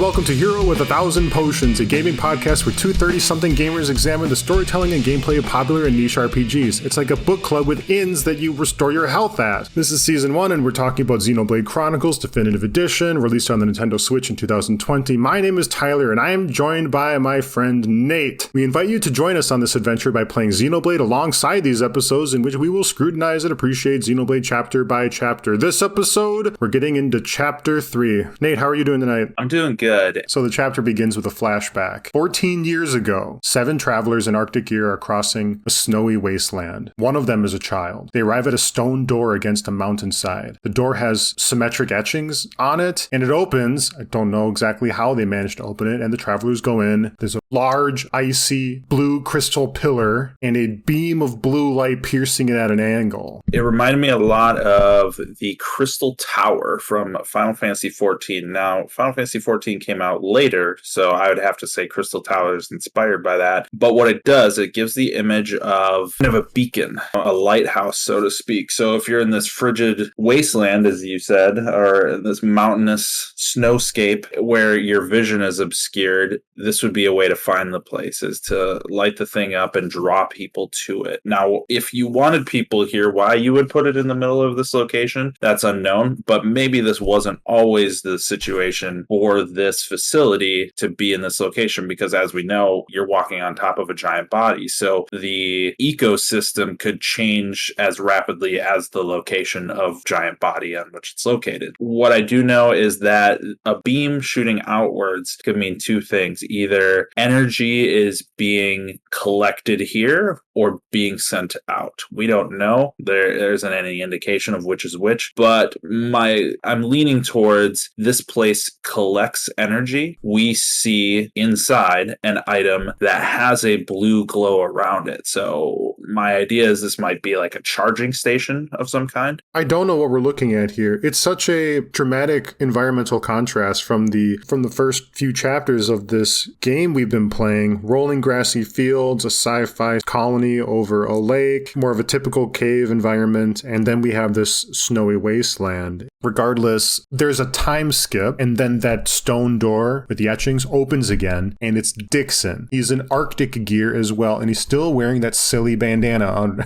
welcome to Hero with 1,000 Potions, a gaming podcast where two 30-something gamers examine the storytelling and gameplay of popular and niche RPGs. It's like a book club with inns that you restore your health at. This is Season 1, and we're talking about Xenoblade Chronicles Definitive Edition, released on the Nintendo Switch in 2020. My name is Tyler, and I am joined by my friend Nate. We invite you to join us on this adventure by playing Xenoblade alongside these episodes, in which we will scrutinize and appreciate Xenoblade chapter by chapter. This episode, we're getting into Chapter 3. Nate, how are you doing tonight? I'm doing good. So the chapter begins with a flashback. 14 years ago, 7 travelers in Arctic gear are crossing a snowy wasteland. One of them is a child. They arrive at a stone door against a mountainside. The door has symmetric etchings on it, and it opens. I don't know exactly how they managed to open it, and the travelers go in. There's a large, icy, blue crystal pillar, and a beam of blue light piercing it at an angle. It reminded me a lot of the Crystal Tower from Final Fantasy XIV. Now, Final Fantasy XIV came out later, so I would have to say Crystal Tower is inspired by that. But what it does, it gives the image of kind of a beacon, a lighthouse, so to speak. So if you're in this frigid wasteland, as you said, or this mountainous snowscape where your vision is obscured, this would be a way to find the place, is to light the thing up and draw people to it. Now, if you wanted people here, why you would put it in the middle of this location, that's unknown, but maybe this wasn't always the situation for this facility to be in this location, because as we know, you're walking on top of a giant body, so the ecosystem could change as rapidly as the location of giant body on which it's located. What I do know is that a beam shooting outwards could mean two things. Either energy is being collected here or being sent out. We don't know. There isn't any indication of which is which, but I'm leaning towards this place collects energy. We see inside an item that has a blue glow around it. So my idea is this might be like a charging station of some kind. I don't know what we're looking at here. It's such a dramatic environmental contrast from the first few chapters of this game we've been playing. Rolling grassy fields, a sci-fi colony over a lake, more of a typical cave environment, and then we have this snowy wasteland. Regardless, there's a time skip, and then that stone door with the etchings opens again, and it's Dixon. He's in Arctic gear as well, and he's still wearing that silly bandana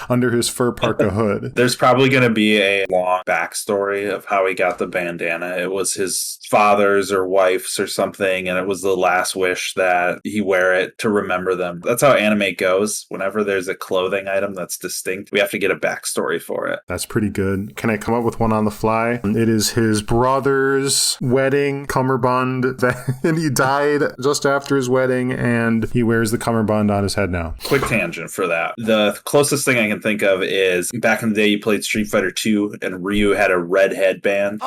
under his fur parka hood. There's probably going to be a long backstory of how he got the bandana. It was his father's or wife's or something, and it was the last wish that he wear it to remember them. That's how anime goes. Whenever there's a clothing item that's distinct, we have to get a backstory for it. That's pretty good. Can I come up with one on the fly? It is his brother's wedding cummerbund, and he died just after his wedding, and he wears the cummerbund on his head now. Quick tangent for that. The closest thing I can think of is back in the day you played Street Fighter 2 and Ryu had a red headband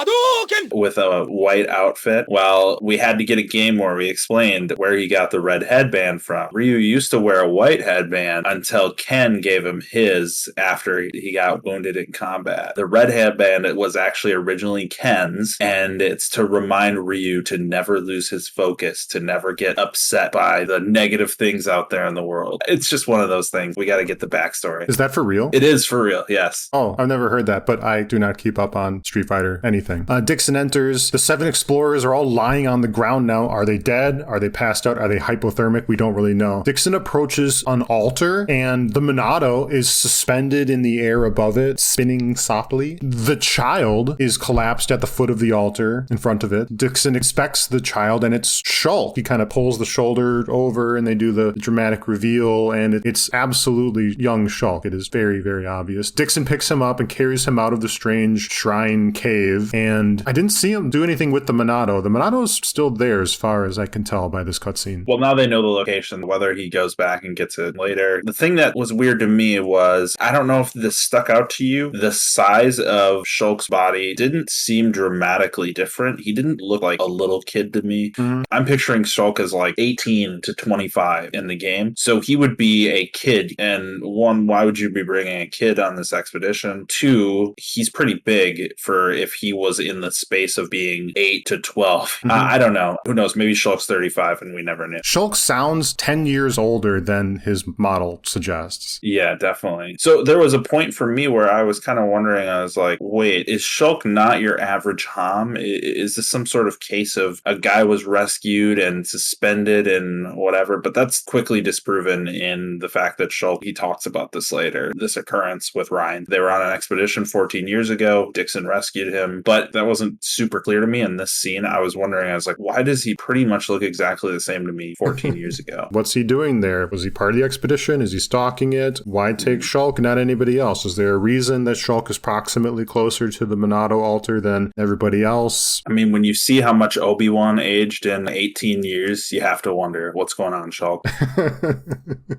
with a white outfit. Well, we had to get a game where we explained where he got the red headband from. Ryu used to wear a white headband until Ken gave him his after he got wounded in combat. The red headband was actually originally Ken's, and it's to remind Ryu to never lose his focus, to never get upset by the negative things out there in the world. It's just one of those things. We got to get the backstory. Is that for real? It is for real, yes. Oh, I've never heard that, but I do not keep up on Street Fighter anything. Dixon enters. The 7 explorers are all lying on the ground now. Are they dead? Are they passed out? Are they hypothermic? We don't really know. Dixon approaches an altar, and the Monado is suspended in the air above it, spinning softly. The child is collapsed at the foot of the altar in front of it. Dixon inspects the child, and it's Shulk. He kind of pulls the shoulder over, and they do the dramatic reveal, and it's absolutely young Shulk. It is very, very obvious. Dixon picks him up and carries him out of the strange shrine cave, and I didn't see him do anything with the Monado. The Monado's still there as far as I can tell by this cutscene. Well, now they know the location, whether he goes back and gets it later. The thing that was weird to me was, I don't know if this stuck out to you, the size of Shulk's body didn't seem dramatically different. He didn't look like a little kid to me. Mm-hmm. I'm picturing Shulk as like 18 to 25 in the game. So he would be a kid. And one, why would you be bringing a kid on this expedition? Two, he's pretty big for if he was in the space of being 8 to 12. Mm-hmm. I don't know. Who knows? Maybe Shulk's 35 and we never knew. Shulk sounds 10 years older than his model suggests. Yeah, definitely. So there was a point for me where I was kind of wondering, I was like, wait, is Shulk Shulk not your average Hom? Is this some sort of case of a guy was rescued and suspended and whatever? But that's quickly disproven in the fact that Shulk, he talks about this later, this occurrence with Ryan. They were on an expedition 14 years ago. Dixon rescued him, but that wasn't super clear to me in this scene. I was wondering, I was like, why does he pretty much look exactly the same to me 14 years ago? What's he doing there? Was he part of the expedition? Is he stalking it? Why take Shulk, not anybody else? Is there a reason that Shulk is proximately closer to the Monado altar than everybody else? I mean, when you see how much Obi-Wan aged in 18 years, you have to wonder what's going on, Shulk.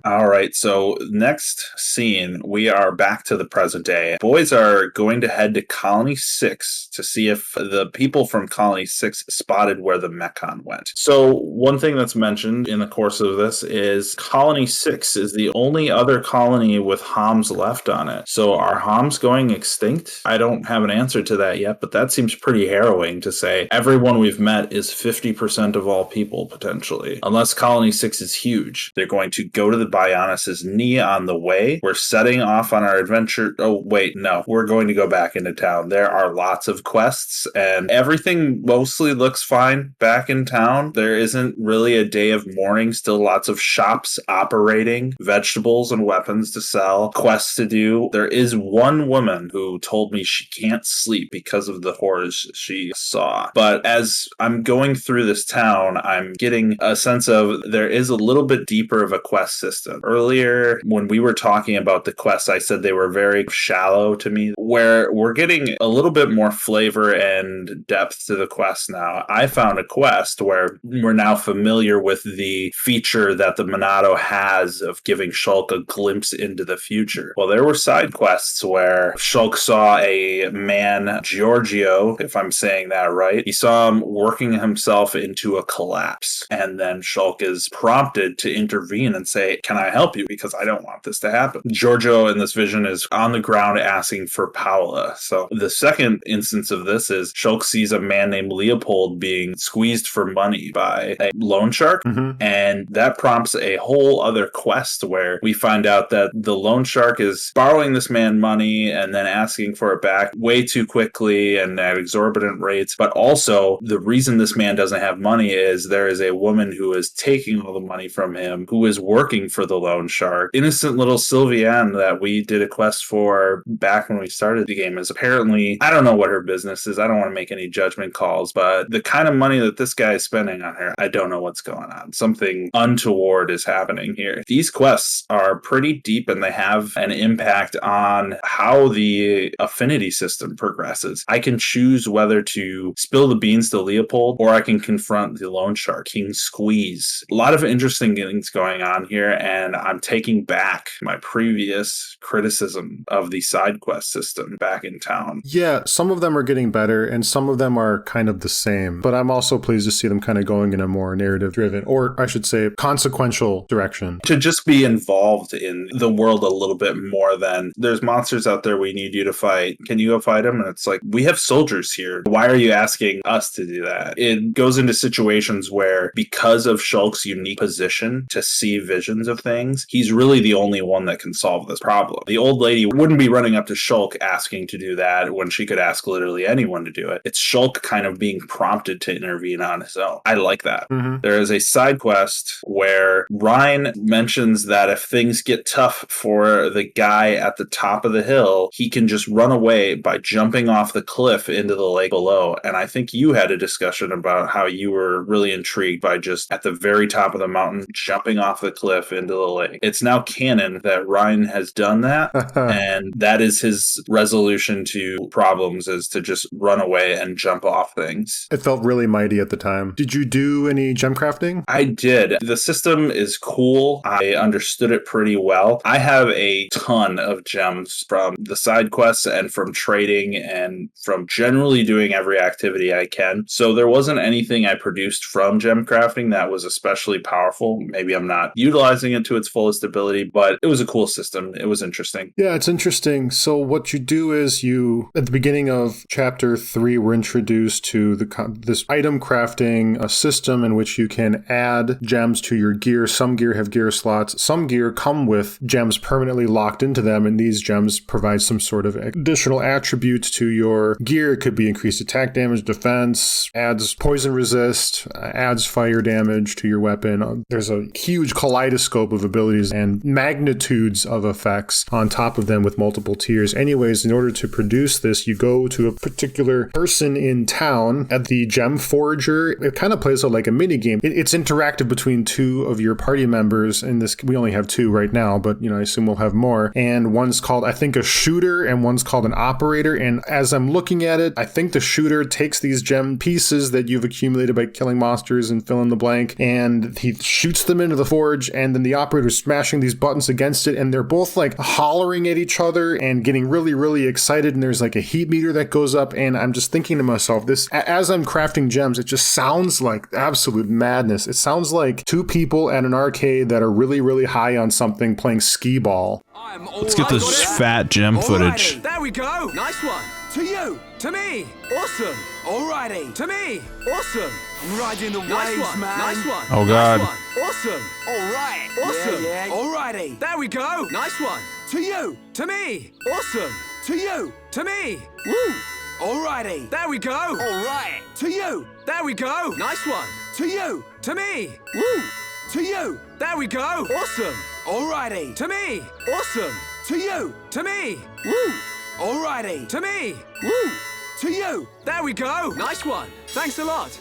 All right, so next scene, we are back to the present day. Boys are going to head to Colony 6 to see if the people from Colony 6 spotted where the Mechon went. So one thing that's mentioned in the course of this is Colony 6 is the only other colony with Homs left on it. So are Homs going extinct? I don't have an answer to that yet, but that seems pretty harrowing to say everyone we've met is 50% of all people, potentially. Unless Colony 6 is huge. They're going to go to the Bionis' knee on the way. We're setting off on our adventure. Oh, wait, no. We're going to go back into town. There are lots of quests, and everything mostly looks fine back in town. There isn't really a day of mourning. Still lots of shops operating, vegetables and weapons to sell, quests to do. There is one woman who told me she can't sleep because of the horrors she saw. But as I'm going through this town, I'm getting a sense of there is a little bit deeper of a quest system. Earlier, when we were talking about the quests, I said they were very shallow to me, where we're getting a little bit more flavor and depth to the quest now. I found a quest where we're now familiar with the feature that the Monado has of giving Shulk a glimpse into the future. Well, there were side quests where Shulk saw a man, Giorgio, if I'm saying that right. He saw him working himself into a collapse. And then Shulk is prompted to intervene and say, can I help you? Because I don't want this to happen. Giorgio in this vision is on the ground asking for Paula. So the second instance of this is Shulk sees a man named Leopold being squeezed for money by a loan shark. Mm-hmm. And that prompts a whole other quest where we find out that the loan shark is borrowing this man money and then asking for it back way too quickly and at exorbitant rates. But also the reason this man doesn't have money is there is a woman who is taking all the money from him, who is working for the loan shark. Innocent little Sylviane that we did a quest for back when we started the game is apparently, I don't know what her business is. I don't want to make any judgment calls, but the kind of money that this guy is spending on her, I don't know what's going on. Something untoward is happening here. These quests are pretty deep and they have an impact on how the affinity system progresses. I can choose whether to spill the beans to Leopold or I can confront the loan shark, King Squeeze. A lot of interesting things going on here, and I'm taking back my previous criticism of the side quest system back in town. Yeah, some of them are getting better and some of them are kind of the same, but I'm also pleased to see them kind of going in a more narrative-driven, or I should say consequential direction. To just be involved in the world a little bit more than there's monsters out there we need you to fight. Can you go fight them? And it's like, we have soldiers here. Why are you asking us to do that? It goes into situations where because of Shulk's unique position to see visions of things, he's really the only one that can solve this problem. The old lady wouldn't be running up to Shulk asking to do that when she could ask literally anyone to do it. It's Shulk kind of being prompted to intervene on his own. I like that. Mm-hmm. There is a side quest where Ryan mentions that if things get tough for the guy at the top of the hill, he can just run away by jumping off the cliff into the lake below. And I think you had a discussion about how you were really intrigued by just at the very top of the mountain jumping off the cliff into the lake. It's now canon that Ryan has done that, and that is his resolution to problems, is to just run away and jump off things. It felt really mighty at the time. Did you do any gem crafting? I did. The system is cool. I understood it pretty well. I have a ton of gems from the side quests and from trading and from generally doing every activity I can. So there wasn't anything I produced from gem crafting that was especially powerful. Maybe I'm not utilizing it to its fullest ability, but it was a cool system. It was interesting. Yeah, it's interesting. So what you do is you, at the beginning of chapter 3, we're introduced to this item crafting, a system in which you can add gems to your gear. Some gear have gear slots. Some gear come with gems permanently locked into them, and these gems provide some sort of additional attributes to your gear. It could be increased attack damage, defense, adds poison resist, adds fire damage to your weapon. There's a huge kaleidoscope of abilities and magnitudes of effects on top of them with multiple tiers. Anyways, in order to produce this, you go to a particular person in town at the gem forager. It kind of plays out like a mini game. It's interactive between two of your party members. In this, we only have two right now, but I assume we'll have more. And one's called, I think, a shooter, and one's called an operator. And as I'm looking at it, I think the shooter takes these gem pieces that you've accumulated by killing monsters and fill in the blank, and he shoots them into the forge, and then the operator's smashing these buttons against it, and they're both like hollering at each other and getting really, really excited, and there's like a heat meter that goes up, and I'm just thinking to myself, this, as I'm crafting gems, it just sounds like absolute madness. It sounds like two people at an arcade that are really, really high on something playing skee ball. Let's get this fat gem footage. There we go. Nice one. To you. To me. Awesome. Alrighty. To me. Awesome. I'm riding the waves, man. Nice one. Oh, God. Nice one. Awesome. Alright. Awesome. Yeah. Alrighty. There we go. Nice one. To you. To me. Awesome. To you. To me. Woo. Alrighty. There we go. Alright. To you. There we go. Nice one. To you. To me. Woo. To you. There we go. Awesome. Alrighty. To me. Awesome. To you. To me. Woo. Alrighty. To me. Woo. To you. There we go. Nice one. Thanks a lot.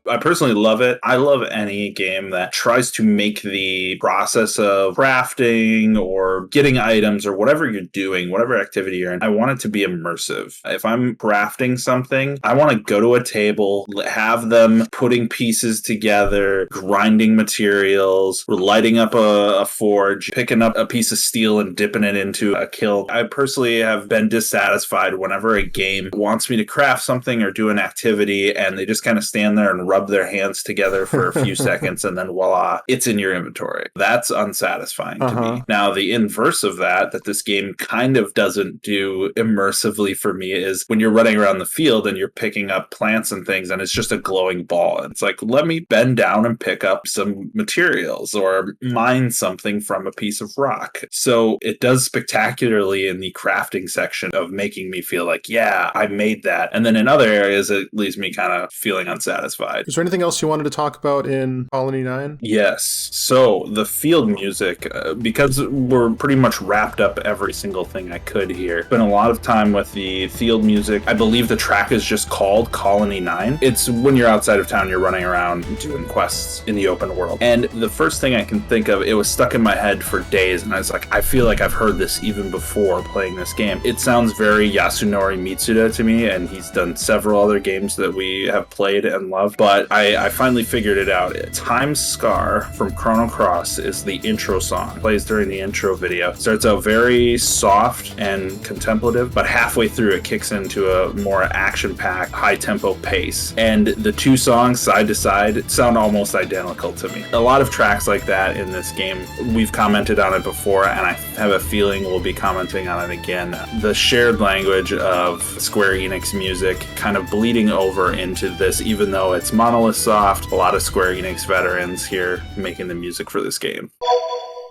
I personally love it. I love any game that tries to make the process of crafting or getting items or whatever you're doing, whatever activity you're in, I want it to be immersive. If I'm crafting something, I want to go to a table, have them putting pieces together, grinding materials, lighting up a forge, picking up a piece of steel and dipping it into a kiln. I personally have been dissatisfied whenever a game wants me to craft something or do an activity and they just kind of stand there and rub their hands together for a few seconds and then voila, it's in your inventory. That's unsatisfying to me. Now, the inverse of that this game kind of doesn't do immersively for me is when you're running around the field and you're picking up plants and things and it's just a glowing ball. It's like, let me bend down and pick up some materials or mine something from a piece of rock. So it does spectacularly in the crafting section of making me feel like, yeah, I made that. And then in other areas, it leaves me kind of feeling unsatisfied. Is there anything else you wanted to talk about in Colony 9? Yes. So the field music, because we're pretty much wrapped up every single thing I could here. Spent a lot of time with the field music. I believe the track is just called Colony 9. It's when you're outside of town, you're running around doing quests in the open world. And the first thing I can think of, it was stuck in my head for days. And I was like, I feel like I've heard this even before playing this game. It sounds very Yasunori Mitsuda to me, and he's done several other games that we have played and loved. But I finally figured it out. Time's Scar from Chrono Cross is the intro song. It plays during the intro video. It starts out very soft and contemplative, but halfway through it kicks into a more action-packed, high-tempo pace. And the two songs side to side sound almost identical to me. A lot of tracks like that in this game, we've commented on it before, and I have a feeling we'll be commenting on it again. The shared language of Square Enix music kind of bleeding over into this, even though it's Monolith Soft, a lot of Square Enix veterans here making the music for this game.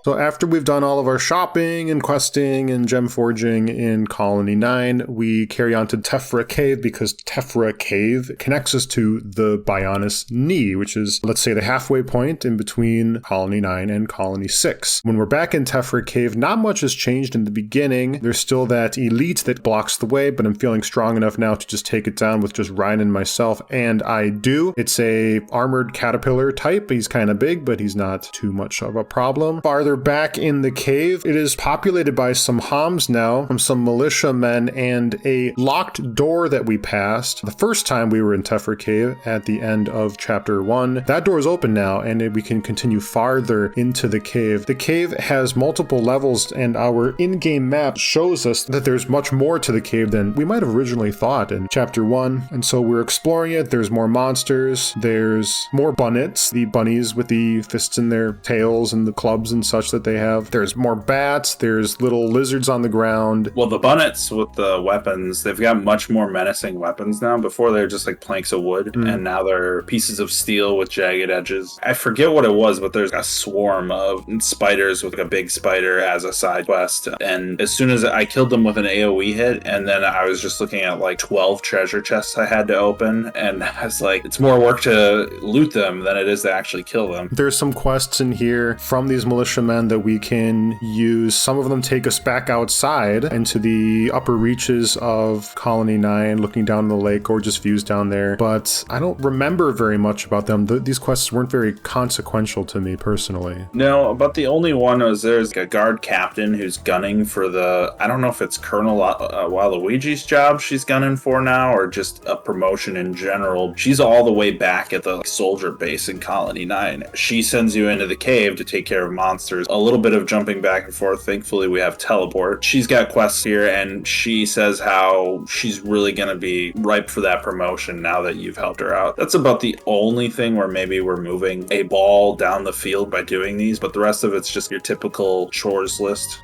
So after we've done all of our shopping and questing and gem forging in Colony 9, we carry on to Tephra Cave because Tephra Cave connects us to the Bionis Knee, which is, let's say, the halfway point in between Colony 9 and Colony 6. When we're back in Tephra Cave, not much has changed in the beginning. There's still that elite that blocks the way, but I'm feeling strong enough now to just take it down with just Ryan myself, and I do. It's a armored caterpillar type. He's kind of big, but he's not too much of a problem. Farther back in the cave, it is populated by some Homs now, from some militiamen, and a locked door that we passed the first time we were in Tephra Cave at the end of chapter 1. That door is open now, and we can continue farther into the cave. The cave has multiple levels, and our in-game map shows us that there's much more to the cave than we might have originally thought in chapter 1. And so we're exploring it. There's more monsters. There's more bunnets, the bunnies with the fists in their tails and the clubs and such. such that they have. There's more bats, there's little lizards on the ground. Well, the bunnets with the weapons, they've got much more menacing weapons now. Before they're just like planks of wood, and now they're pieces of steel with jagged edges. I forget what it was, but there's a swarm of spiders with a big spider as a side quest. And as soon as I killed them with an AoE hit, and then I was just looking at like 12 treasure chests I had to open, and I was like, it's more work to loot them than it is to actually kill them. There's some quests in here from these militiamen that we can use. Some of them take us back outside into the upper reaches of Colony 9, looking down the lake, gorgeous views down there. But I don't remember very much about them. These quests weren't very consequential to me personally. No, about the only one was there's a guard captain who's gunning for I don't know if it's Colonel Waluigi's job she's gunning for now, or just a promotion in general. She's all the way back at the soldier base in Colony 9. She sends you into the cave to take care of monsters. A little bit of jumping back and forth. Thankfully, we have teleport. She's got quests here, and she says how she's really going to be ripe for that promotion now that you've helped her out. That's about the only thing where maybe we're moving a ball down the field by doing these, but the rest of it's just your typical chores list.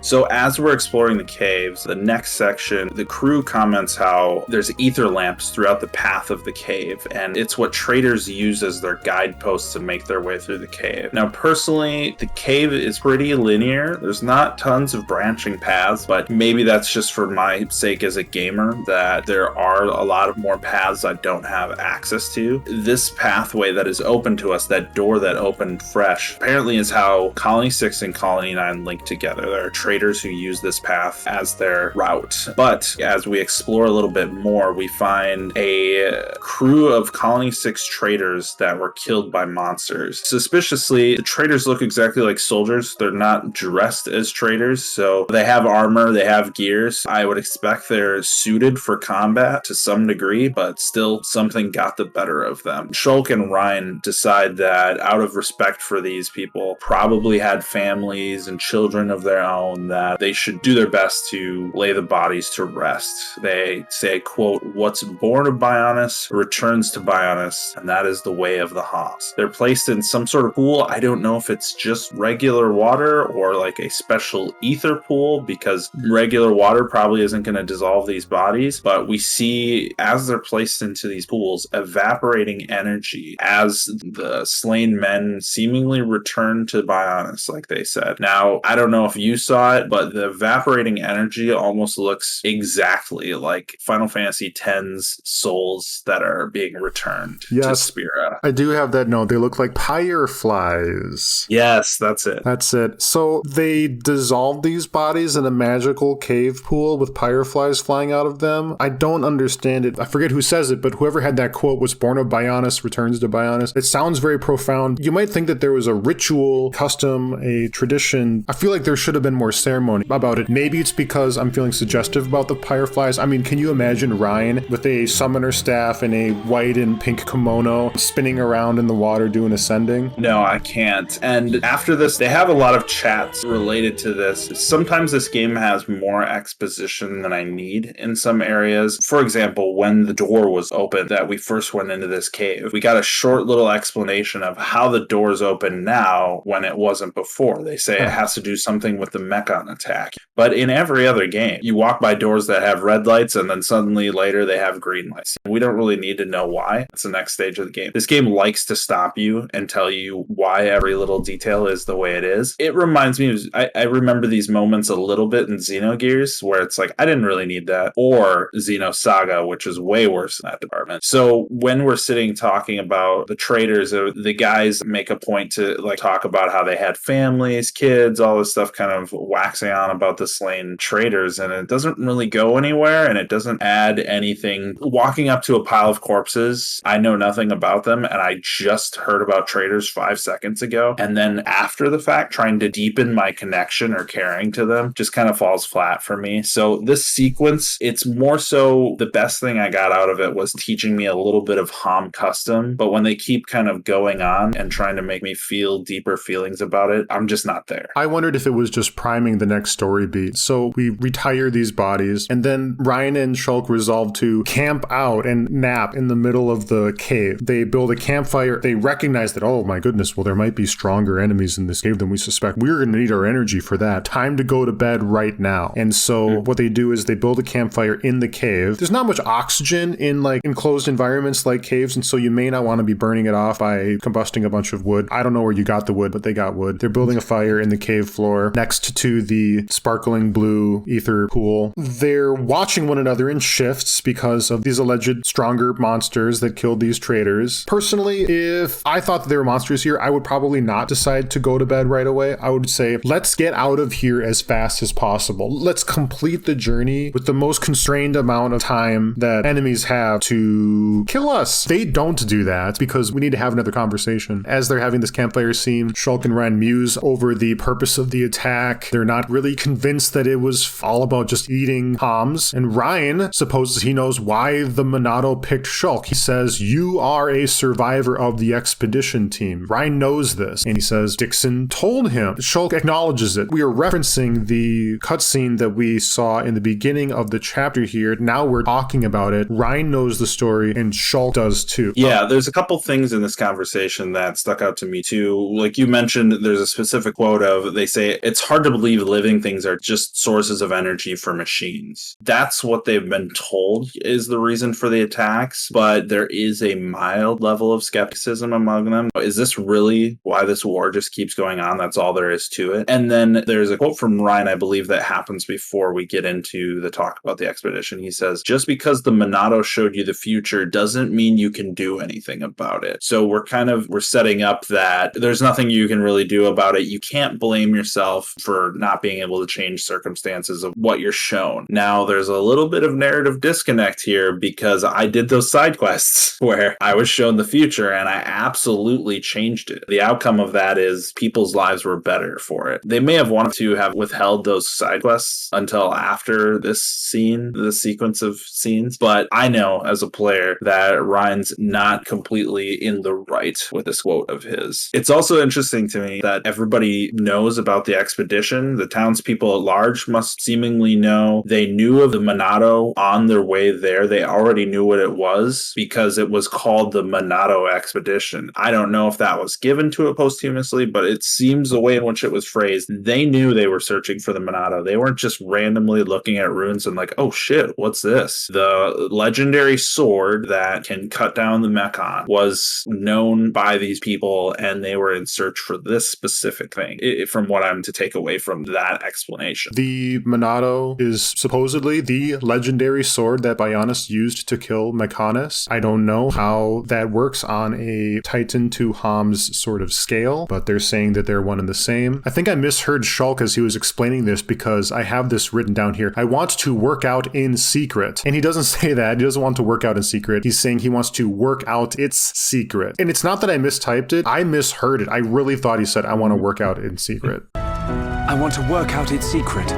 So as we're exploring the caves, the next section, the crew comments how there's ether lamps throughout the path of the cave, and it's what traders use as their guideposts to make their way through the cave. Now, personally, the cave is pretty linear. There's not tons of branching paths, but maybe that's just for my sake as a gamer, that there are a lot of more paths I don't have access to. This pathway that is open to us, that door that opened fresh, apparently is how Colony 6 and Colony 9 link together. There are traders who use this path as their route. But as we explore a little bit more, we find a crew of Colony 6 traders that were killed by monsters. Suspiciously, the traders look exactly like soldiers. They're not dressed as traders, so they have armor, they have gears. I would expect they're suited for combat to some degree, but still something got the better of them. Shulk and Ryan decide that out of respect for these people, probably had families and children of their own, that they should do their best to lay the bodies to rest. They say, quote, "What's born of Bionis returns to Bionis, and that is the way of the Haas." They're placed in some sort of pool. I don't know if it's just regular water or like a special ether pool, because regular water probably isn't going to dissolve these bodies, but we see as they're placed into these pools, evaporating energy as the slain men seemingly return to Bionis, like they said. Now, I don't know if you saw it, but the evaporating energy almost looks exactly like Final Fantasy X's souls that are being returned to Spira. I do have that note. They look like fireflies. Yes, that's it. That's it. So they dissolved these bodies in a magical cave pool with fireflies flying out of them. I don't understand it. I forget who says it, but whoever had that quote, "Was born of Bionis, returns to Bionis." It sounds very profound. You might think that there was a ritual, custom, a tradition. I feel like there should have been more ceremony about it. Maybe it's because I'm feeling suggestive about the fireflies. I mean, can you imagine Ryan with a summoner staff and a white and pink kimono spinning around in the water doing ascending? No, I can't. And after this, they have a lot of chats related to this. Sometimes this game has more exposition than I need in some areas. For example, when the door was open that we first went into this cave, we got a short little explanation of how the door's open now when it wasn't before. They say it has to do something with the Mechon attack. But in every other game, you walk by doors that have red lights and then suddenly later they have green lights. We don't really need to know why. It's the next stage of the game. This game likes to stop you and tell you why every little detail is the way it is. It reminds me of, I remember these moments a little bit in Xenogears where it's like, I didn't really need that. Or Xenosaga, which is way worse in that department. So when we're sitting talking about the traders, the guys make a point to like talk about how they had families, kids, all this stuff, kind of waxing on about the slain traders, and it doesn't really go anywhere and it doesn't add anything. Walking up to a pile of corpses, I know nothing about them and I just heard about traders 5 seconds ago, and then after the fact trying to deepen my connection or caring to them just kind of falls flat for me. So this sequence, it's more so the best thing I got out of it was teaching me a little bit of HOM custom, but when they keep kind of going on and trying to make me feel deeper feelings about it, I'm just not there. I wondered if it was just priming priming the next story beat. So we retire these bodies, and then Ryan and Shulk resolve to camp out and nap in the middle of the cave. They build a campfire. They recognize that, oh my goodness, well, there might be stronger enemies in this cave than we suspect. We're going to need our energy for that. Time to go to bed right now. And so what they do is they build a campfire in the cave. There's not much oxygen in like enclosed environments like caves, and so you may not want to be burning it off by combusting a bunch of wood. I don't know where you got the wood, but they got wood. They're building a fire in the cave floor next to the sparkling blue ether pool. They're watching one another in shifts because of these alleged stronger monsters that killed these traders. Personally, if I thought that there were monsters here, I would probably not decide to go to bed right away. I would say, let's get out of here as fast as possible. Let's complete the journey with the most constrained amount of time that enemies have to kill us. They don't do that because we need to have another conversation. As they're having this campfire scene, Shulk and Ryan muse over the purpose of the attack. They're not really convinced that it was all about just eating Homs. And Ryan supposes he knows why the Monado picked Shulk. He says, you are a survivor of the expedition team. Ryan knows this. And he says, Dixon told him. Shulk acknowledges it. We are referencing the cutscene that we saw in the beginning of the chapter here. Now we're talking about it. Ryan knows the story and Shulk does too. Yeah, there's a couple things in this conversation that stuck out to me too. Like you mentioned, there's a specific quote of, they say, it's hard to believe living things are just sources of energy for machines. That's what they've been told is the reason for the attacks, but there is a mild level of skepticism among them. Is this really why this war just keeps going on? That's all there is to it. And then there's a quote from Ryan, I believe, that happens before we get into the talk about the expedition. He says, just because the Monado showed you the future doesn't mean you can do anything about it. So we're setting up that there's nothing you can really do about it. You can't blame yourself for not being able to change circumstances of what you're shown. Now, there's a little bit of narrative disconnect here because I did those side quests where I was shown the future and I absolutely changed it. The outcome of that is people's lives were better for it. They may have wanted to have withheld those side quests until after this scene, the sequence of scenes, but I know as a player that Ryan's not completely in the right with this quote of his. It's also interesting to me that everybody knows about the expedition. The townspeople at large must seemingly know. They knew of the Monado on their way there. They already knew what it was because it was called the Monado Expedition. I don't know if that was given to it posthumously, but it seems the way in which it was phrased, they knew they were searching for the Monado. They weren't just randomly looking at runes and like, oh shit, what's this? The legendary sword that can cut down the Mechon was known by these people and they were in search for this specific thing, from what I'm to take away from that explanation. The Monado is supposedly the legendary sword that Bionis used to kill Mechonis. I don't know how that works on a Titan to Homs sort of scale, but they're saying that they're one and the same. I think I misheard Shulk as he was explaining this because I have this written down here. I want to work out in secret. And he doesn't say that. He doesn't want to work out in secret. He's saying he wants to work out its secret. And it's not that I mistyped it. I misheard it. I really thought he said, I want to work out in secret. I want to work out its secret.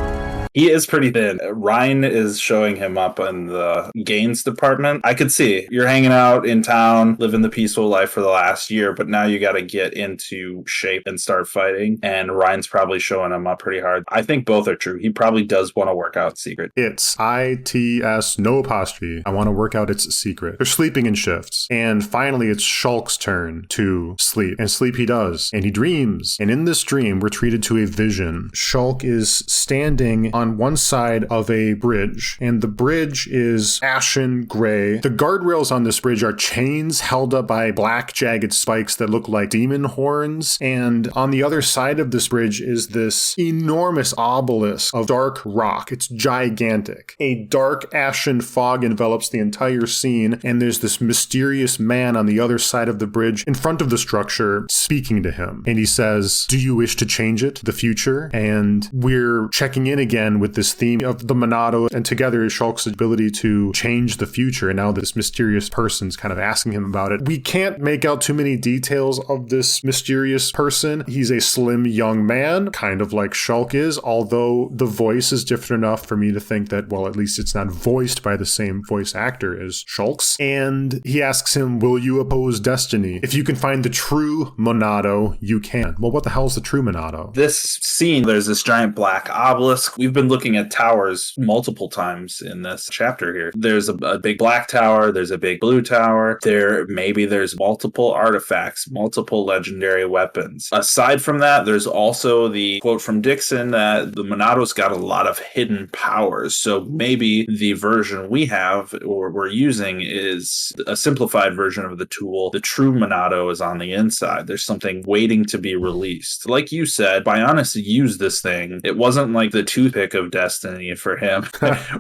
He is pretty thin. Ryan is showing him up in the gains department. I could see you're hanging out in town, living the peaceful life for the last year, but now you got to get into shape and start fighting. And Ryan's probably showing him up pretty hard. I think both are true. He probably does want to work out secret. It's ITS, no apostrophe. I want to work out its secret. They're sleeping in shifts. And finally, it's Shulk's turn to sleep. And sleep he does. And he dreams. And in this dream, we're treated to a vision. Shulk is standing on one side of a bridge, and the bridge is ashen gray. The guardrails on this bridge are chains held up by black jagged spikes that look like demon horns, and on the other side of this bridge is this enormous obelisk of dark rock. It's gigantic. A dark ashen fog envelops the entire scene, and there's this mysterious man on the other side of the bridge in front of the structure speaking to him, and he says, do you wish to change it, the future? And we're checking in again again with this theme of the Monado, and together is Shulk's ability to change the future. And now this mysterious person's kind of asking him about it. We can't make out too many details of this mysterious person. He's a slim young man, kind of like Shulk is, although the voice is different enough for me to think that, well, at least it's not voiced by the same voice actor as Shulk's. And he asks him, will you oppose destiny? If you can find the true Monado, you can. Well, what the hell is the true Monado? This scene, there's this giant black obelisk. We've been looking at towers multiple times in this chapter here. There's a big black tower. There's a big blue tower. There's multiple artifacts, multiple legendary weapons. Aside from that, there's also the quote from Dixon that the Monado's got a lot of hidden powers. So maybe the version we have or we're using is a simplified version of the tool. The true Monado is on the inside. There's something waiting to be released. Like you said, Bionis used this thing. It wasn't like the toothpick of destiny for him,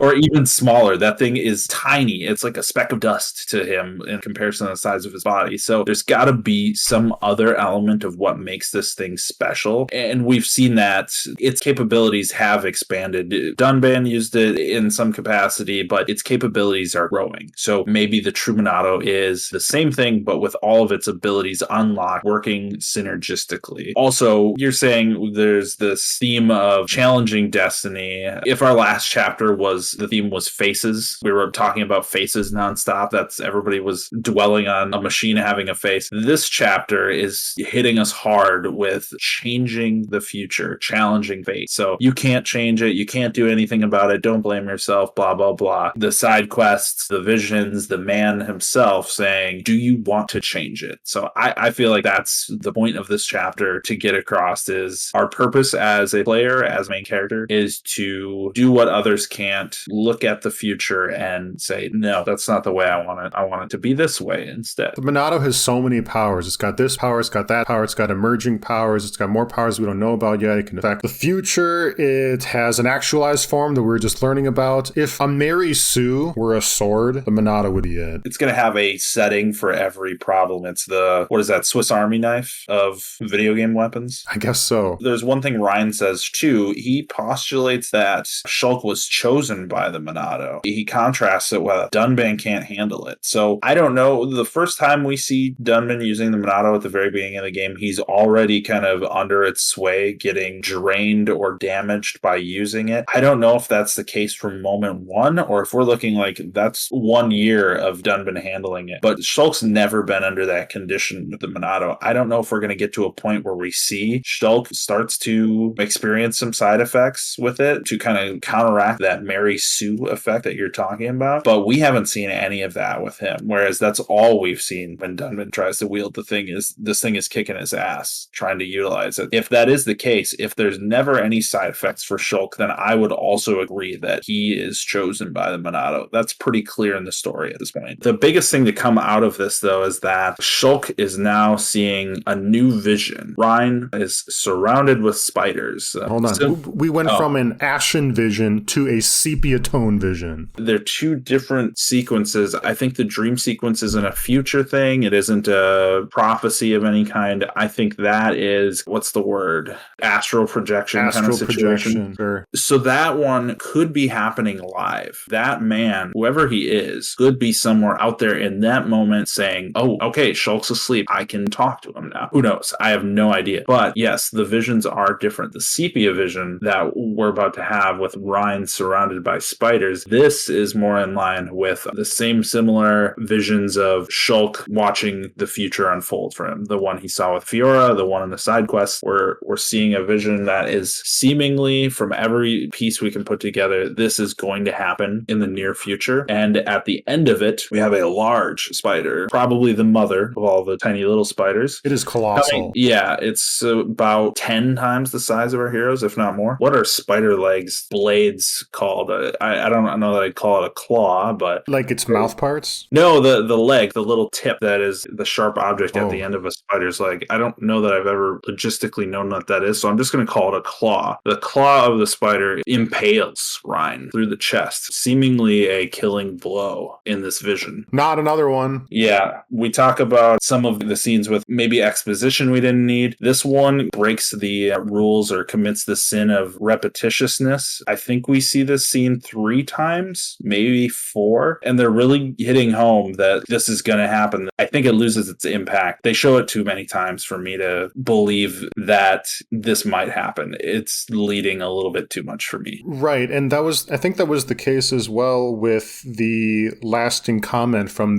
or even smaller. That thing is tiny. It's like a speck of dust to him in comparison to the size of his body. So there's got to be some other element of what makes this thing special. And we've seen that its capabilities have expanded. Dunban used it in some capacity, but its capabilities are growing. So maybe the true Monado is the same thing, but with all of its abilities unlocked, working synergistically. Also, you're saying there's this theme of challenging destiny. If our last chapter the theme was faces, we were talking about faces nonstop. Everybody was dwelling on a machine having a face. This chapter is hitting us hard with changing the future, challenging fate. So you can't change it. You can't do anything about it. Don't blame yourself, blah, blah, blah. The side quests, the visions, the man himself saying, do you want to change it? So I feel like that's the point of this chapter to get across is our purpose as a player, as a main character, is to do what others can't, look at the future and say, no, that's not the way I want it. I want it to be this way instead. The Monado has so many powers. It's got this power, it's got that power, it's got emerging powers, it's got more powers we don't know about yet. It can affect the future. It has an actualized form that we're just learning about. If a Mary Sue were a sword, the Monado would be it. It's going to have a setting for every problem. It's the, what is that, Swiss Army knife of video game weapons? I guess so. There's one thing Ryan says too. He postulates that Shulk was chosen by the Monado. He contrasts it with Dunban can't handle it. So I don't know. The first time we see Dunban using the Monado at the very beginning of the game, he's already kind of under its sway, getting drained or damaged by using it. I don't know if that's the case from moment one, or if we're looking like that's 1 year of Dunban handling it. But Shulk's never been under that condition with the Monado. I don't know if we're going to get to a point where we see Shulk starts to experience some side effects with it to kind of counteract that Mary Sue effect that you're talking about. But we haven't seen any of that with him. Whereas that's all we've seen when Dunban tries to wield the thing is this thing is kicking his ass, trying to utilize it. If that is the case, if there's never any side effects for Shulk, then I would also agree that he is chosen by the Monado. That's pretty clear in the story at this point. The biggest thing to come out of this, though, is that Shulk is now seeing a new vision. Ryan is surrounded with spiders. Hold on. We went from an ashen vision to a sepia tone vision. They're two different sequences. I think the dream sequence isn't a future thing. It isn't a prophecy of any kind. I think that is, what's the word? Astral projection kind of situation. Sure. So that one could be happening live. That man, whoever he is, could be somewhere out there in that moment saying, oh, okay, Shulk's asleep. I can talk to him now. Who knows? I have no idea. But yes, the visions are different. The sepia vision that we're about to have with Ryan surrounded by spiders, this is more in line with the same similar visions of Shulk watching the future unfold for him. The one he saw with Fiora, the one in the side quest, we're seeing a vision that is seemingly, from every piece we can put together, this is going to happen in the near future. And at the end of it, we have a large spider, probably the mother of all the tiny little spiders. It is colossal. Yeah, it's about 10 times the size of our heroes, if not more. What are spider legs, blades called? I don't know that I'd call it a claw, but... Like its mouth parts? No, the leg, the little tip that is the sharp object at the end of a spider's leg. I don't know that I've ever logistically known what that is, so I'm just going to call it a claw. The claw of the spider impales Ryan through the chest, seemingly a killing blow in this vision. Not another one. Yeah, we talk about some of the scenes with maybe exposition we didn't need. This one breaks the rules or commits the sin of repetition repetitiousness. I think we see this scene 3 times, maybe 4, and they're really hitting home that this is going to happen. I think it loses its impact. They show it too many times for me to believe that this might happen. It's leading a little bit too much for me. Right, and I think that was the case as well with the lasting comment from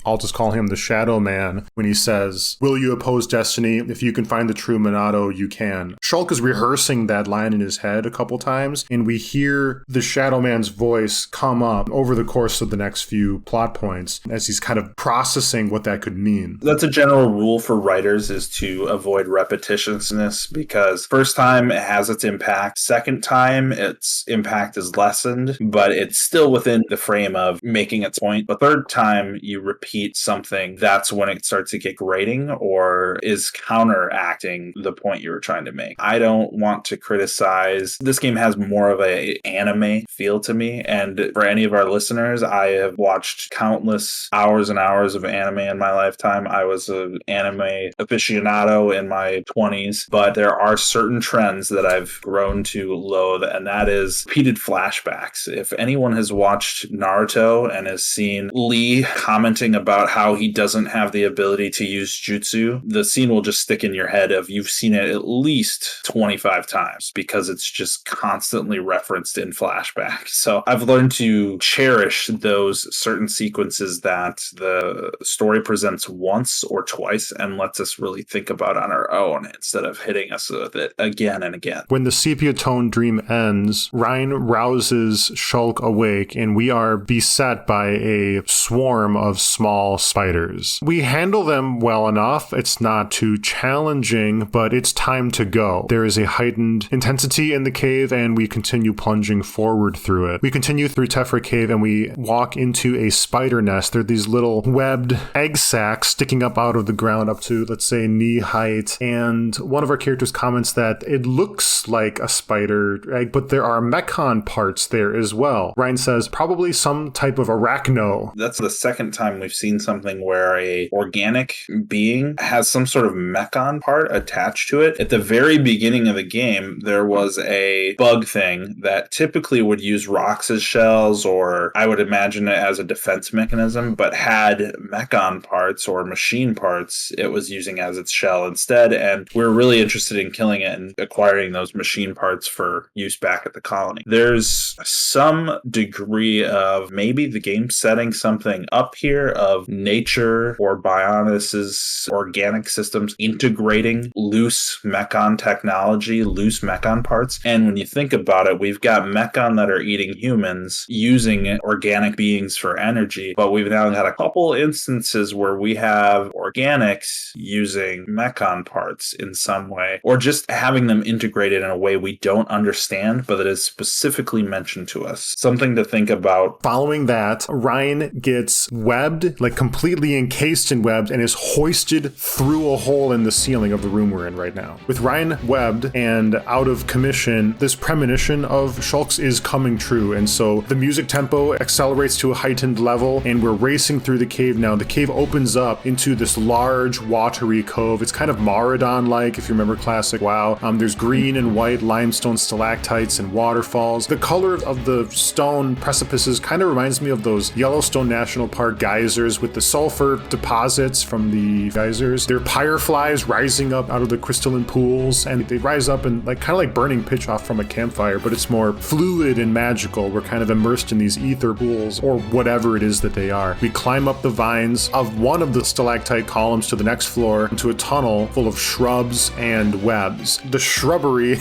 I'll just call him the Shadow Man, when he says, "Will you oppose destiny? If you can find the true Minato, you can." Shulk is rehearsing that line in his head a couple times, and we hear the Shadow Man's voice come up over the course of the next few plot points as he's kind of processing what that could mean. That's a general rule for writers, is to avoid repetitiousness, because first time it has its impact, second time its impact is lessened, but it's still within the frame of making its point. But third time you repeat something, that's when it starts to get grating or is counteracting the point you were trying to make. I don't want to criticize. This game has more of a anime feel to me, and for any of our listeners, I have watched countless hours and hours of anime in my lifetime. I was an anime aficionado in my 20s, but there are certain trends that I've grown to loathe, and that is repeated flashbacks. If anyone has watched Naruto and has seen Lee commenting about how he doesn't have the ability to use jutsu, the scene will just stick in your head of you've seen it at least 25 times because it's just constantly referenced in flashback. So I've learned to cherish those certain sequences that the story presents once or twice and lets us really think about on our own instead of hitting us with it again and again. When the sepia-tone dream ends, Ryan rouses Shulk awake, and we are beset by a swarm of small spiders. We handle them well enough. It's not too challenging, but it's time to go. There is a heightened intensity in the cave, and we continue plunging forward through it. We continue through Tephra Cave, and we walk into a spider nest. There are these little webbed egg sacs sticking up out of the ground up to, let's say, knee height, and one of our characters comments that it looks like a spider egg, but there are mechon parts there as well. Ryan says probably some type of arachno. That's the second time we've seen something where a organic being has some sort of mechon part attached to it. At the very beginning of the game, there was a bug thing that typically would use rocks as shells, or I would imagine it as a defense mechanism, but had mechon parts or machine parts it was using as its shell instead, and we're really interested in killing it and acquiring those machine parts for use back at the colony. There's some degree of maybe the game setting something up here of nature or Bionis' organic systems integrating loose mechon technology, loose mechon parts, and when you think about it, we've got mechon that are eating humans using organic beings for energy, but we've now got a couple instances where we have organics using mechon parts in some way, or just having them integrated in a way we don't understand, but that is specifically mentioned to us. Something to think about. Following that, Ryan gets webbed, like completely encased in webs, and is hoisted through a hole in the ceiling of the room we're in right now. With Ryan webbed and out of commission, this premonition of Shulk's is coming true, and so the music tempo accelerates to a heightened level, and we're racing through the cave now. The cave opens up into this large watery cove. It's kind of Maradon-like, if you remember classic WoW. There's green and white limestone stalactites and waterfalls. The color of the stone precipices kind of reminds me of those Yellowstone National Park geysers with the sulfur deposits from the geysers. There are fireflies rising up out of the crystalline pools, and they rise up and kind of like burning pitch off from a campfire, but it's more fluid and magical. We're kind of immersed in these ether pools, or whatever it is that they are. We climb up the vines of one of the stalactite columns to the next floor into a tunnel full of shrubs and webs. The shrubbery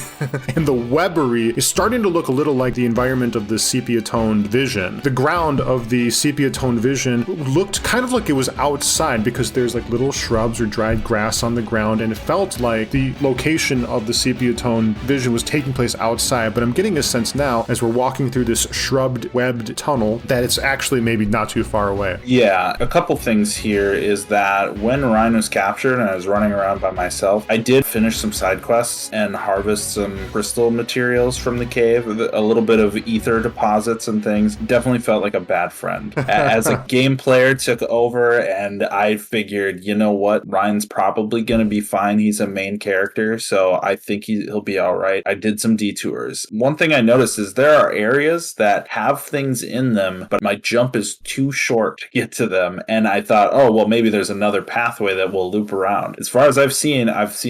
and the webbery is starting to look a little like the environment of the sepia-toned vision. The ground of the sepia-toned vision looked kind of like it was outside because there's like little shrubs or dried grass on the ground, and it felt like the location of the sepia-toned vision was taking place outside, but I'm getting a sense now as we're walking through this shrubbed, webbed tunnel that it's actually maybe not too far away. Yeah, a couple things here is that when Ryan was captured and I was running around by myself, I did finish some side quests and harvest some crystal materials from the cave, a little bit of ether deposits and things. Definitely felt like a bad friend. As a game player took over, and I figured, you know what, Ryan's probably going to be fine. He's a main character, so I think he'll be all right. I did some detours detours. One thing I noticed is there are areas that have things in them, but my jump is too short to get to them. And I thought, oh, well, maybe there's another pathway that will loop around. As far as I've seen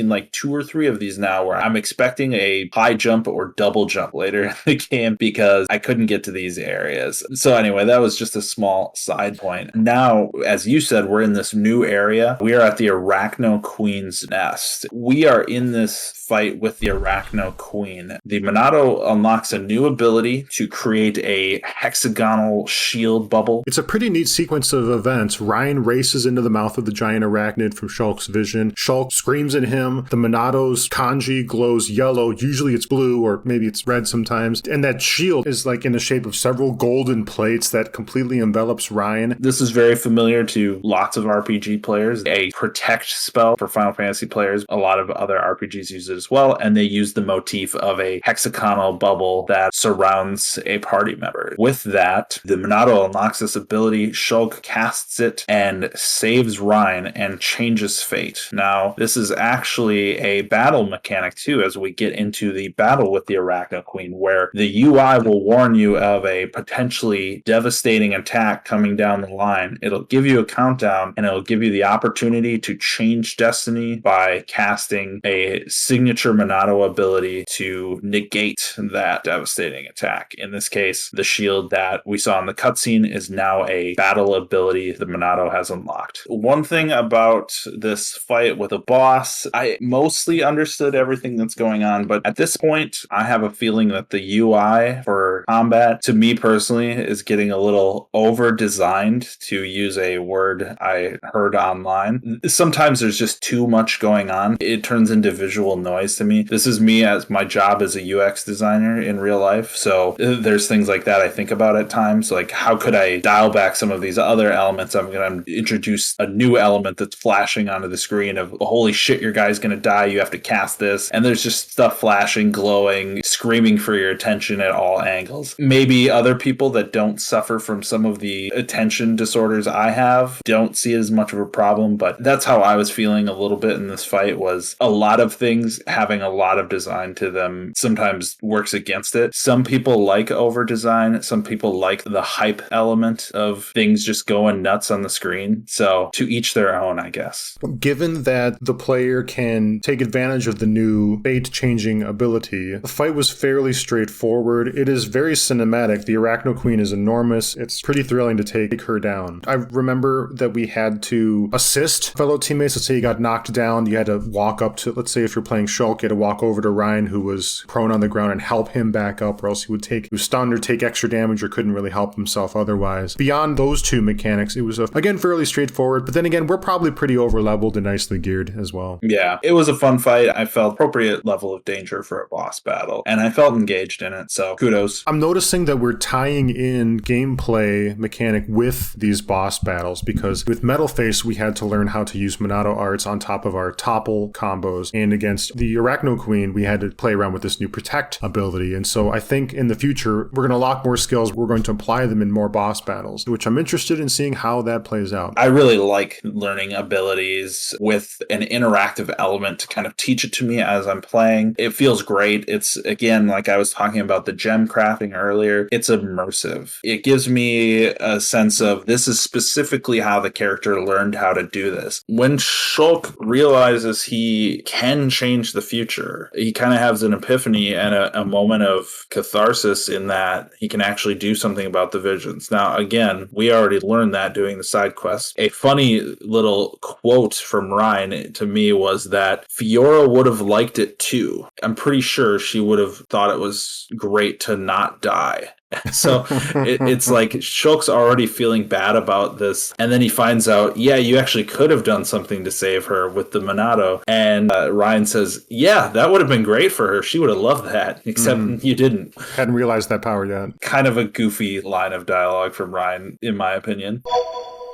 like 2 or 3 of these now where I'm expecting a high jump or double jump later in the game because I couldn't get to these areas. So anyway, that was just a small side point. Now, as you said, we're in this new area. We are at the Arachno Queen's nest. We are in this fight with the Arachno Queen. The Monado unlocks a new ability to create a hexagonal shield bubble. It's a pretty neat sequence of events. Ryan races into the mouth of the giant arachnid from Shulk's vision. Shulk screams at him. The Monado's kanji glows yellow. Usually it's blue, or maybe it's red sometimes. And that shield is like in the shape of several golden plates that completely envelops Ryan. This is very familiar to lots of RPG players. A protect spell for Final Fantasy players. A lot of other RPGs use it as well, and they use the motif of a hexagonal bubble that surrounds a party member. With that, the Monado unlocks this ability. Shulk casts it and saves Ryan and changes fate. Now, this is actually a battle mechanic too, as we get into the battle with the Arachno Queen, where the UI will warn you of a potentially devastating attack coming down the line. It'll give you a countdown, and it'll give you the opportunity to change destiny by casting a signature Monado ability to negate that devastating attack. In this case, the shield that we saw in the cutscene is now a battle ability the Monado has unlocked. One thing about this fight with a boss, I mostly understood everything that's going on, but at this point, I have a feeling that the UI for combat, to me personally, is getting a little over-designed, to use a word I heard online. Sometimes there's just too much going on. It turns into visual noise to me. This is me as my job as a UX designer in real life, so there's things like that I think about at times, like how could I dial back some of these other elements? I'm going to introduce a new element that's flashing onto the screen of, holy shit, your guy's going to die, you have to cast this, and there's just stuff flashing, glowing, screaming for your attention at all angles. Maybe other people that don't suffer from some of the attention disorders I have don't see it as much of a problem, but that's how I was feeling a little bit in this fight. Was a lot of things having a lot of design to them sometimes works against it. Some people like over design, some people like the hype element of things just going nuts on the screen. So to each their own, I guess. Given that the player can take advantage of the new fate changing ability, the fight was fairly straightforward. It is very cinematic. The Arachno Queen is enormous. It's pretty thrilling to take her down. I remember that we had to assist fellow teammates. Let's say you got knocked down, you had to walk up to, let's say if you're playing Shulk, you had to walk over to Ryan, who was prone on the ground, and help him back up, or else he was stunned or take extra damage or couldn't really help himself otherwise. Beyond those two mechanics, it was again fairly straightforward, but then again, we're probably pretty over leveled and nicely geared as well. Yeah, it was a fun fight. I felt appropriate level of danger for a boss battle, and I felt engaged in it, so kudos. I'm noticing that we're tying in gameplay mechanic with these boss battles, because with Metal Face, we had to learn how to use Monado arts on top of our topple combos, and against the Arachno Queen, we had to play around with this new protect ability, and so I think in the future, we're going to lock more skills, we're going to apply them in more boss battles, which I'm interested in seeing how that plays out. I really like learning abilities with an interactive element to kind of teach it to me as I'm playing. It feels great. It's, again, like I was talking about the gem crafting earlier, it's immersive. It gives me a sense of this is specifically how the character learned how to do this. When Shulk realizes he can change the future, he kind of has an epiphany and a moment of catharsis in that he can actually do something about the visions. Now, again, we already learned that doing the side quest. A funny little quote from Ryan to me was that Fiora would have liked it too. I'm pretty sure she would have thought it was great to not die. So it's like Shulk's already feeling bad about this, and then he finds out, yeah, you actually could have done something to save her with the Monado, and Ryan says, yeah, that would have been great for her, she would have loved that, except you didn't. Hadn't realized that power yet. Kind of a goofy line of dialogue from Ryan, in my opinion.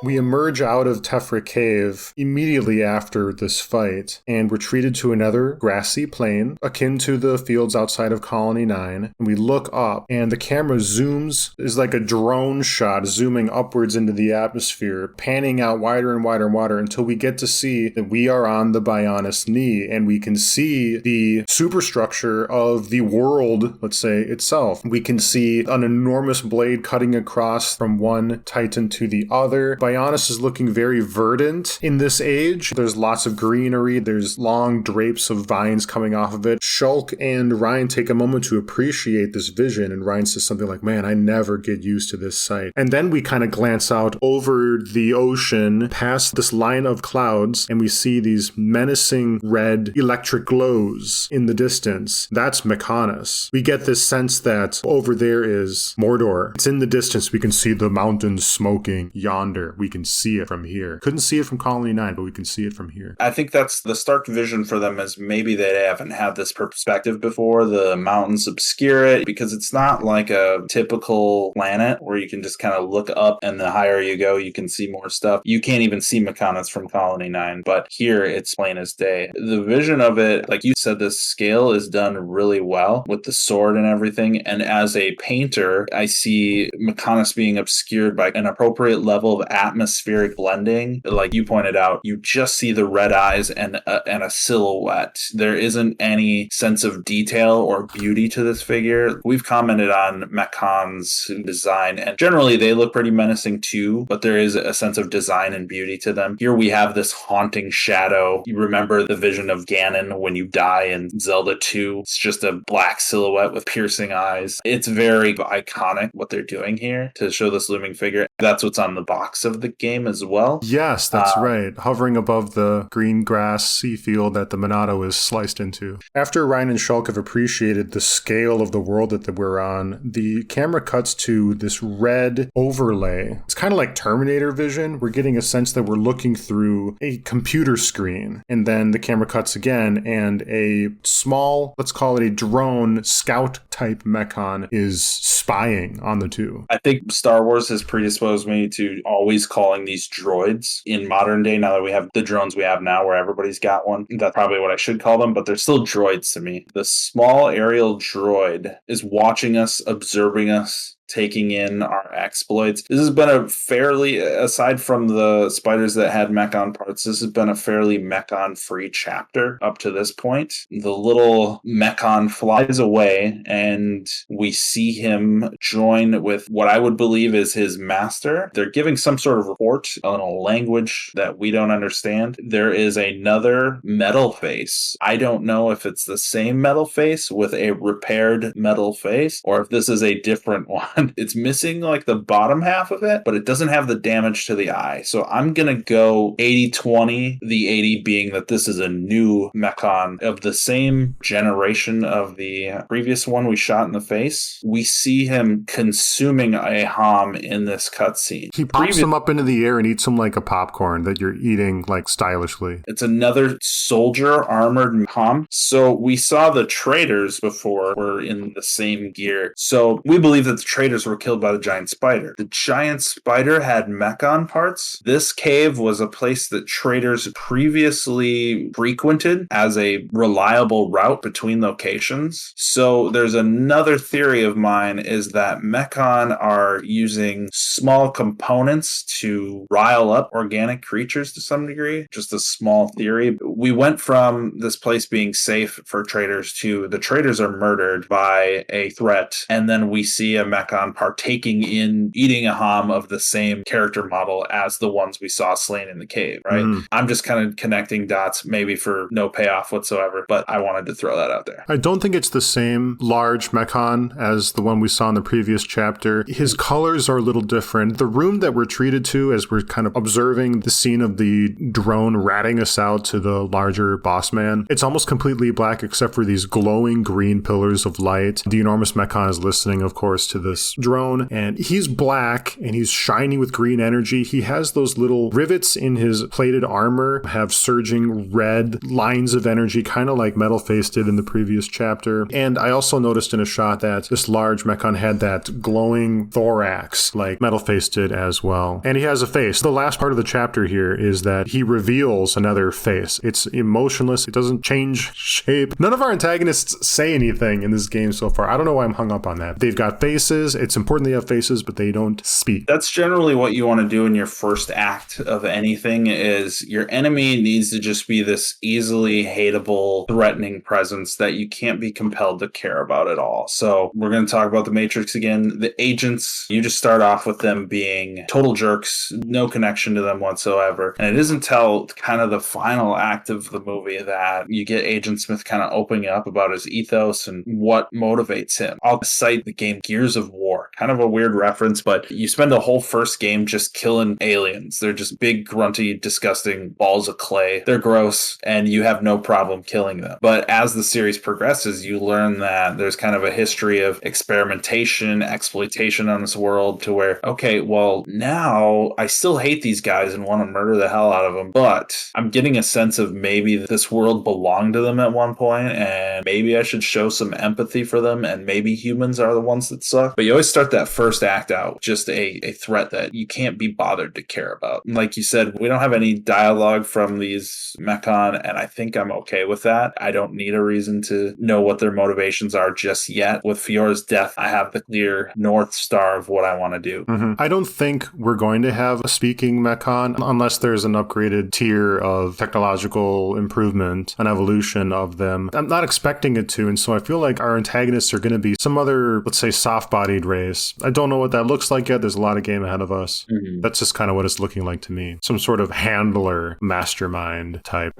We emerge out of Tephra Cave immediately after this fight, and we're treated to another grassy plain, akin to the fields outside of Colony 9. And we look up, and the camera zooms, is like a drone shot, zooming upwards into the atmosphere, panning out wider and wider and wider until we get to see that we are on the Bionis knee, and we can see the superstructure of the world, let's say, itself. We can see an enormous blade cutting across from one titan to the other. Bionis is looking very verdant in this age. There's lots of greenery. There's long drapes of vines coming off of it. Shulk and Ryan take a moment to appreciate this vision, and Ryan says something like, man, I never get used to this sight. And then we kind of glance out over the ocean past this line of clouds, and we see these menacing red electric glows in the distance. That's Mechonis. We get this sense that over there is Mordor. It's in the distance. We can see the mountains smoking yonder. We can see it from here. Couldn't see it from Colony 9, but we can see it from here. I think that's the stark vision for them, is maybe they haven't had this perspective before. The mountains obscure it because it's not like a typical planet where you can just kind of look up and the higher you go, you can see more stuff. You can't even see Mechonis from Colony 9, but here it's plain as day. The vision of it, like you said, the scale is done really well with the sword and everything. And as a painter, I see Mechonis being obscured by an appropriate level of atmospheric blending. Like you pointed out, you just see the red eyes and a silhouette. There isn't any sense of detail or beauty to this figure. We've commented on Mechon's design, and generally they look pretty menacing too, but there is a sense of design and beauty to them. Here we have this haunting shadow. You remember the vision of Ganon when you die in Zelda 2. It's just a black silhouette with piercing eyes. It's very iconic what they're doing here to show this looming figure. That's what's on the box of the game as well. Yes, that's right. Hovering above the green grass sea field that the Monado is sliced into. After Ryan and Shulk have appreciated the scale of the world that we're on, the camera cuts to this red overlay. It's kind of like Terminator vision. We're getting a sense that we're looking through a computer screen. And then the camera cuts again, and a small, let's call it a drone scout type Mechon is spying on the two. I think Star Wars has predisposed me to always calling these droids in modern day, now that we have the drones we have now where everybody's got one. That's probably what I should call them, but they're still droids to me. The small aerial droid is watching us, observing us, taking in our exploits. This has been a fairly, aside from the spiders that had Mechon parts, this has been a fairly Mechon-free chapter up to this point. The little Mechon flies away, and we see him join with what I would believe is his master. They're giving some sort of report in a language that we don't understand. There is another metal face. I don't know if it's the same metal face with a repaired metal face, or if this is a different one. It's missing like the bottom half of it, but it doesn't have the damage to the eye. So I'm going to go 80-20, the 80 being that this is a new Mechon of the same generation of the previous one we shot in the face. We see him consuming a Hom in this cutscene. He pops him up into the air and eats him like a popcorn that you're eating like stylishly. It's another soldier armored Hom. So we saw the traders before were in the same gear. So we believe that the traders were killed by the giant spider. The giant spider had Mechon parts. This cave was a place that traders previously frequented as a reliable route between locations. So there's another theory of mine, is that Mechon are using small components to rile up organic creatures to some degree. Just a small theory. We went from this place being safe for traders to the traders are murdered by a threat, and then we see a Mechon partaking in eating a Hom of the same character model as the ones we saw slain in the cave, right? I'm just kind of connecting dots, maybe for no payoff whatsoever, but I wanted to throw that out there. I don't think it's the same large Mechon as the one we saw in the previous chapter. His colors are a little different. The room that we're treated to as we're kind of observing the scene of the drone ratting us out to the larger boss man, it's almost completely black except for these glowing green pillars of light. The enormous Mechon is listening, of course, to this space drone, and he's black and he's shiny with green energy. He has those little rivets in his plated armor, have surging red lines of energy, kind of like Metal-Face did in the previous chapter. And I also noticed in a shot that this large mechon had that glowing thorax like Metal-Face did as well. And he has a face. The last part of the chapter here is that he reveals another face. It's emotionless. It doesn't change shape. None of our antagonists say anything in this game so far. I don't know why I'm hung up on that. They've got faces. It's important they have faces, but they don't speak. That's generally what you want to do in your first act of anything. Is your enemy needs to just be this easily hateable, threatening presence that you can't be compelled to care about at all. So we're going to talk about the Matrix again. The agents, you just start off with them being total jerks, no connection to them whatsoever. And it isn't until kind of the final act of the movie that you get Agent Smith kind of opening up about his ethos and what motivates him. I'll cite the game Gears of War, kind of a weird reference, but you spend the whole first game just killing aliens. They're just big, grunty, disgusting balls of clay. They're gross, and you have no problem killing them. But as the series progresses, you learn that there's kind of a history of experimentation, exploitation on this world to where, okay, well, now I still hate these guys and want to murder the hell out of them, but I'm getting a sense of maybe this world belonged to them at one point, and maybe I should show some empathy for them, and maybe humans are the ones that suck. But you always start that first act out just a threat that you can't be bothered to care about. And like you said, we don't have any dialogue from these mechon, and I think I'm okay with that. I don't need a reason to know what their motivations are just yet. With Fiora's death, I have the clear North Star of what I want to do. I don't think we're going to have a speaking mechon unless there's an upgraded tier of technological improvement, an evolution of them. I'm not expecting it to, and so I feel like our antagonists are going to be some other, let's say, soft-bodied race. I don't know what that looks like yet. There's a lot of game ahead of us. That's just kind of what it's looking like to me. Some sort of handler, mastermind type.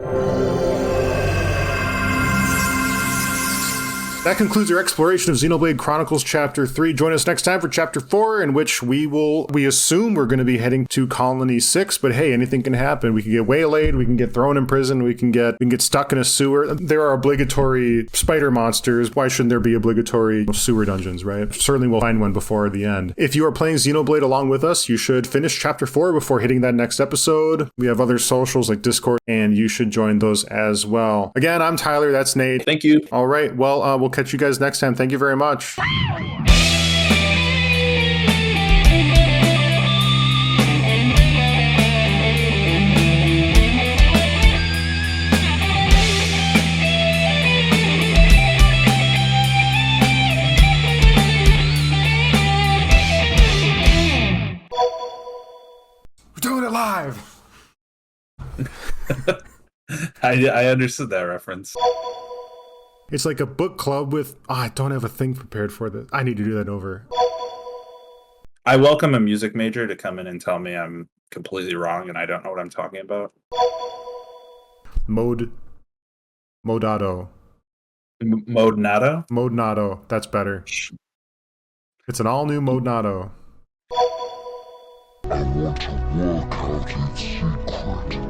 That concludes our exploration of Xenoblade Chronicles Chapter 3. Join us next time for Chapter 4, in which we assume we're going to be heading to Colony 6, but hey, anything can happen. We can get waylaid, we can get thrown in prison, we can get stuck in a sewer. There are obligatory spider monsters. Why shouldn't there be obligatory sewer dungeons, right? Certainly we'll find one before the end. If you are playing Xenoblade along with us, you should finish Chapter 4 before hitting that next episode. We have other socials like Discord, and you should join those as well. Again, I'm Tyler, that's Nate. Thank you. All right, well, we'll catch you guys next time. Thank you very much. We're doing it live. I understood that reference. It's like a book club with... I don't have a thing prepared for this. I need to do that over. I welcome a music major to come in and tell me I'm completely wrong and I don't know what I'm talking about. Modado. Modnado? Modnado. That's better. It's an all-new Modnado. I want to work out its secret.